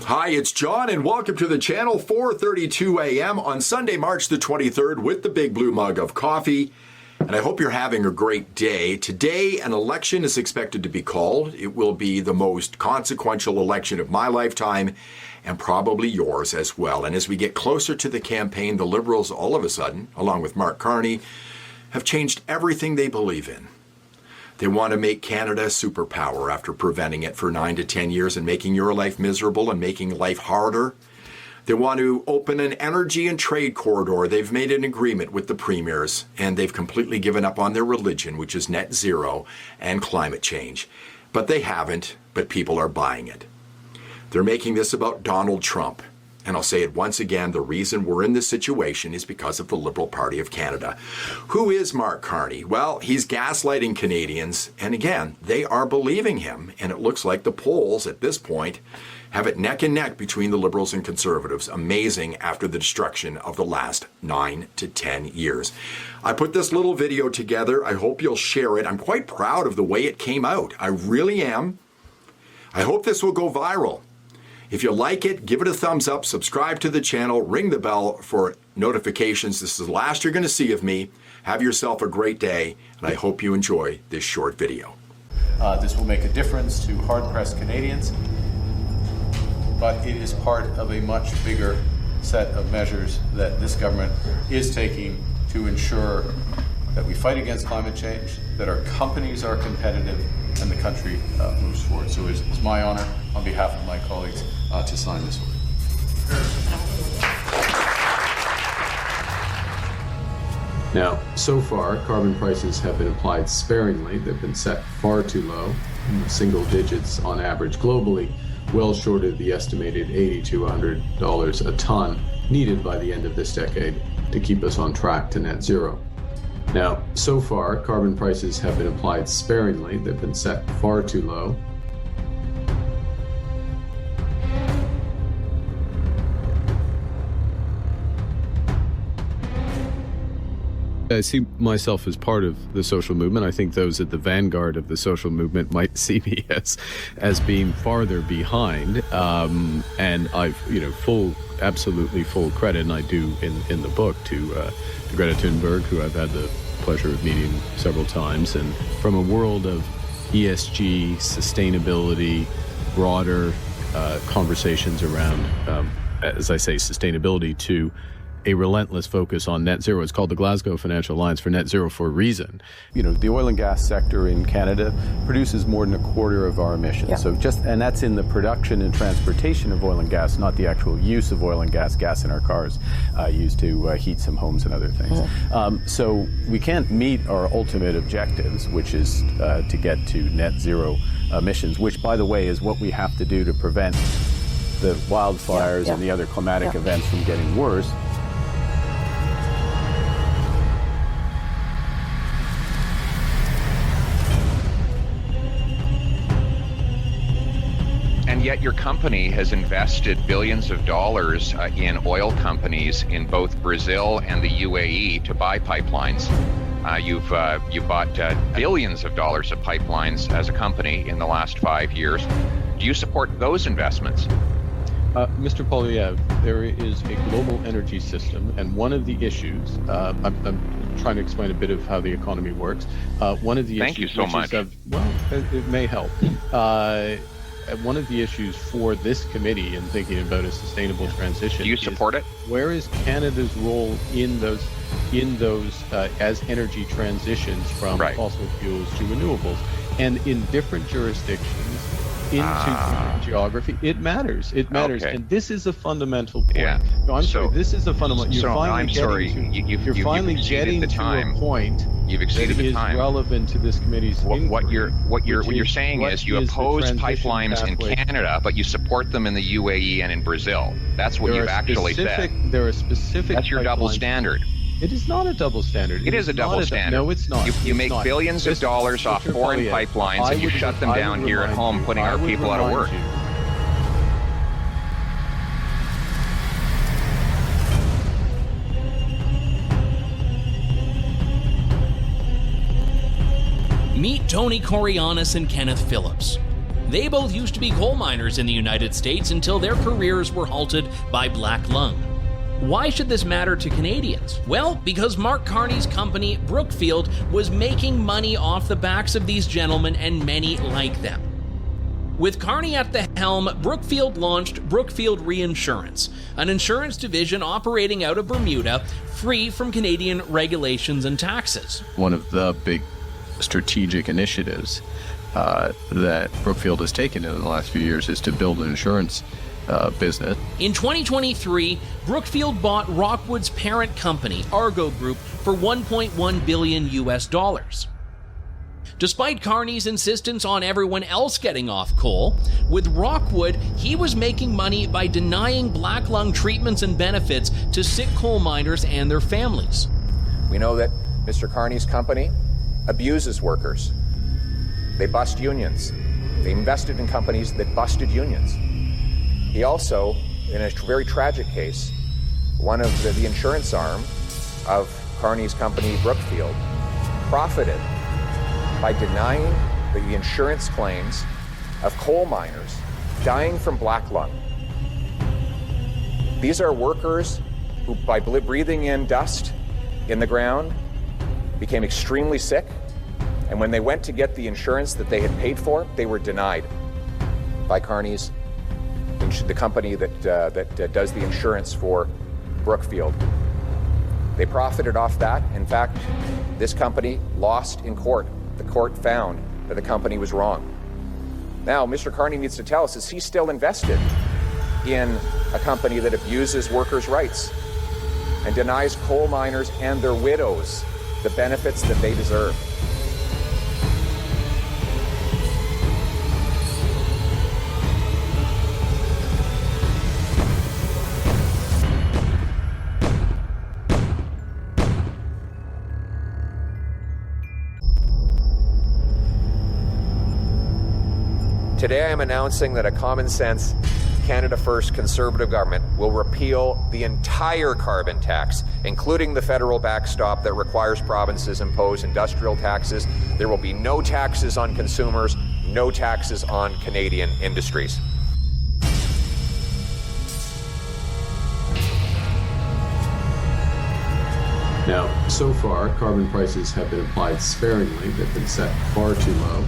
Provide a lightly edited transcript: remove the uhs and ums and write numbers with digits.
Hi, it's John, and welcome to the channel, 4:32 a.m. on Sunday, March the 23rd, with the big blue mug of coffee. And I hope you're having a great day. Today, an election is expected to be called. It will be the most consequential election of my lifetime, and probably yours as well. And as we get closer to the campaign, the Liberals, all of a sudden, along with Mark Carney, have changed everything they believe in. They want to make Canada a superpower after preventing it for 9 to 10 years and making your life miserable and making life harder. They want to open an energy and trade corridor. They've made an agreement with the premiers, and they've completely given up on their religion, which is net zero and climate change. But they haven't, but people are buying it. They're making this about Donald Trump. And I'll say it once again, the reason we're in this situation is because of the Liberal Party of Canada. Who is Mark Carney? Well, he's gaslighting Canadians, and again, they are believing him, and it looks like the polls at this point have it neck and neck between the Liberals and Conservatives. Amazing after the destruction of the last 9 to 10 years. I put this little video together. I hope you'll share it. I'm quite proud of the way it came out. I really am. I hope this will go viral. If you like it, give it a thumbs up, subscribe to the channel, ring the bell for notifications. This is the last you're going to see of me. Have yourself a great day, and I hope you enjoy this short video. This will make a difference to hard-pressed Canadians, but it is part of a much bigger set of measures that this government is taking to ensure that we fight against climate change, that our companies are competitive, and the country moves forward. So it's my honor, on behalf of my colleagues, to sign this one. Now, so far, carbon prices have been applied sparingly. They've been set far too low, in the single digits on average globally, well short of the estimated $80 to $100 a ton needed by the end of this decade to keep us on track to net zero. Now, so far, carbon prices have been applied sparingly. They've been set far too low. I see myself as part of the social movement. I think those at the vanguard of the social movement might see me as being farther behind. And I've, absolutely full credit, and I do in the book, to Greta Thunberg, who I've had the pleasure of meeting several times, and from a world of ESG, sustainability, broader conversations around, as I say, sustainability, to a relentless focus on net zero. It's called the Glasgow Financial Alliance for Net Zero for a reason. The oil and gas sector in Canada produces more than a quarter of our emissions. Yeah. So and that's in the production and transportation of oil and gas, not the actual use of oil and gas in our cars, used to heat some homes and other things. Mm-hmm. So we can't meet our ultimate objectives, which is to get to net zero emissions, which, by the way, is what we have to do to prevent the wildfires and the other climatic events from getting worse. And yet your company has invested billions of dollars in oil companies in both Brazil and the UAE to buy pipelines. You've bought billions of dollars of pipelines as a company in the last 5 years. Do you support those investments? Mr. Polyev, there is a global energy system, and one of the issues, I'm trying to explain a bit of how the economy works. One of the Thank issues, you so much. It may help. One of the issues for this committee in thinking about a sustainable transition. Do you support it? Where is Canada's role in those as energy transitions from fossil fuels to renewables? And in different jurisdictions, into geography, it matters. It matters, and this is a fundamental point. Yeah. No, I'm sorry. This is a fundamental. You're finally getting to a point. You've exceeded the time. Relevant to this committee's inquiry. What you're saying is you oppose pipelines in Canada, but you support them in the UAE and in Brazil. That's what you've actually said. There are specific. That's your double standard. It is not a double standard. It is a double standard. No, it's not. You make billions of dollars off foreign pipelines, and you shut them down here at home, putting our people out of work. Meet Tony Corianis and Kenneth Phillips. They both used to be coal miners in the United States until their careers were halted by black lung. Why should this matter to Canadians? Well, because Mark Carney's company, Brookfield, was making money off the backs of these gentlemen and many like them. With Carney at the helm, Brookfield launched Brookfield Reinsurance, an insurance division operating out of Bermuda, free from Canadian regulations and taxes. One of the big strategic initiatives that Brookfield has taken in the last few years is to build an insurance business. In 2023, Brookfield bought Rockwood's parent company, Argo Group, for $1.1 billion US. Despite Carney's insistence on everyone else getting off coal, with Rockwood, he was making money by denying black lung treatments and benefits to sick coal miners and their families. We know that Mr. Carney's company abuses workers. They bust unions. They invested in companies that busted unions. He also, in a very tragic case, one of the insurance arm of Carney's company, Brookfield, profited by denying the insurance claims of coal miners dying from black lung. These are workers who, by breathing in dust in the ground, became extremely sick, and when they went to get the insurance that they had paid for, they were denied by Carney's, the company that does the insurance for Brookfield. They profited off that. In fact, this company lost in court. The court found that the company was wrong. Now, Mr. Carney needs to tell us, is he still invested in a company that abuses workers' rights and denies coal miners and their widows the benefits that they deserve? Today I am announcing that a common sense, Canada First Conservative government will repeal the entire carbon tax, including the federal backstop that requires provinces impose industrial taxes. There will be no taxes on consumers, no taxes on Canadian industries. Now, so far, carbon prices have been applied sparingly. They've been set far too low.